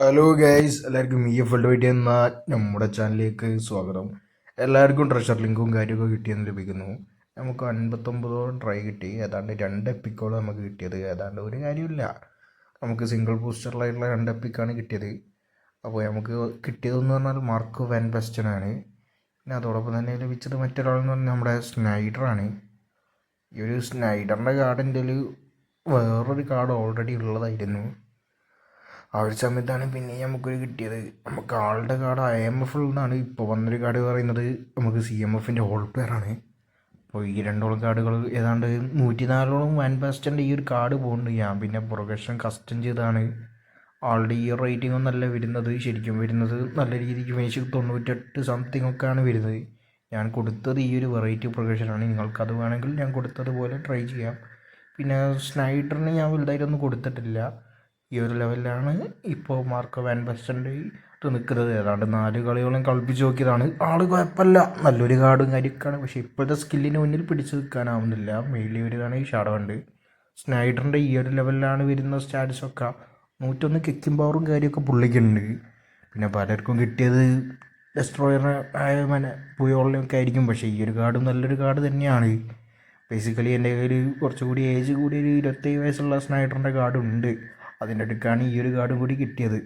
Hello guys, എല്ലാവർക്കും EFL വേണ്ടി എന്ന നമ്മുടെ ചാനലിലേക്ക് സ്വാഗതം. എല്ലാവർക്കും ട്രഷർ ലിങ്കും കാര്യമൊക്കെ കിട്ടിയെന്ന് ലഭിക്കുന്നു. നമുക്ക് 59 ട്രൈ കിട്ടി. ഏതാണ്ട് 2 എപ്പിക്കോളം നമുക്ക് കിട്ടിയത്. ഏതാണ്ട് ഒരു കാര്യമില്ല, നമുക്ക് സിംഗിൾ ബൂസ്റ്ററിലായിട്ടുള്ള 2 എപ്പിക്കാണ് കിട്ടിയത്. അപ്പോൾ നമുക്ക് കിട്ടിയതെന്ന് പറഞ്ഞാൽ മാർക്ക് വാൻ ബെസ്റ്റനാണ്. പിന്നെ അതോടൊപ്പം തന്നെ ലഭിച്ചത് മറ്റൊരാളെന്ന് പറഞ്ഞാൽ നമ്മുടെ സ്നൈഡറാണ്. ഈ ഒരു സ്നൈഡറിൻ്റെ കാർഡ് എൻ്റെ വേറൊരു കാർഡ് ഓൾറെഡി ഉള്ളതായിരുന്നു. ആ ഒരു സമയത്താണ് പിന്നെ നമുക്കൊരു കിട്ടിയത്. നമുക്ക് ആളുടെ കാർഡ് IMF എന്നാണ് ഇപ്പോൾ വന്നൊരു കാർഡ് പറയുന്നത്. നമുക്ക് CMFൻ്റെ ഹോൾ പെയറാണ്. അപ്പോൾ ഈ രണ്ടോളം കാർഡുകൾ ഏതാണ്ട് 104ഓളം വാൻ ബാസ്റ്റൻ്റെ ഈ ഒരു കാർഡ് പോകുന്നുണ്ട്. ഞാൻ പിന്നെ പ്രൊഗഷൻ കസ്റ്റം ചെയ്താണ്. ആളുടെ ഈ റേറ്റിംഗ് ഒന്നല്ല വരുന്നത്, ശരിക്കും വരുന്നത് നല്ല രീതിക്ക് ഫിനിഷ് 98 സംതിങ് ഒക്കെയാണ് വരുന്നത്. ഞാൻ കൊടുത്തത് ഈ ഒരു വെറൈറ്റി പ്രൊഗഷനാണ്. നിങ്ങൾക്കത് വേണമെങ്കിൽ ഞാൻ കൊടുത്തതുപോലെ ട്രൈ ചെയ്യാം. പിന്നെ സ്നൈഡറിന് ഞാൻ വലുതായിട്ടൊന്നും കൊടുത്തിട്ടില്ല. ഈ ഒരു ലെവലിലാണ് ഇപ്പോൾ മാർക്കോ വാൻ ബസ്റ്റൻ്റെ ഇത് നിൽക്കുന്നത്. ഏതാണ്ട് 4 കളിയോളം കളിപ്പിച്ച് നോക്കിയതാണ്. ആൾ കുഴപ്പമില്ല, നല്ലൊരു കാർഡും കാര്യമൊക്കെയാണ്. പക്ഷേ ഇപ്പോഴത്തെ സ്കില്ലിന് മുന്നിൽ പിടിച്ച് നിൽക്കാനാവുന്നില്ല. മെയിൻലി വരുന്നതാണ് ഈ ഷാഡോ ഉണ്ട്. സ്നൈഡറിൻ്റെ ഈ ഒരു ലെവലിലാണ് വരുന്ന സ്റ്റാറ്റസൊക്കെ. 101 കിക്കിംഗ് പവറും കാര്യമൊക്കെ പുള്ളിക്കുണ്ട്. പിന്നെ പലർക്കും കിട്ടിയത് ഡെസ്ട്രോയർ ആയ പുയോളിനൊക്കെ ആയിരിക്കും. പക്ഷേ ഈ ഒരു കാർഡും നല്ലൊരു കാർഡ് തന്നെയാണ്. ബേസിക്കലി എൻ്റെ കയ്യിൽ കുറച്ചുകൂടി ഏജ് കൂടി ഒരു 27 വയസ്സുള്ള സ്നൈഡറിൻ്റെ കാർഡുണ്ട്. അതിൻ്റെ അടുക്കാണ് ഈ ഒരു കാർഡും കൂടി കിട്ടിയത്.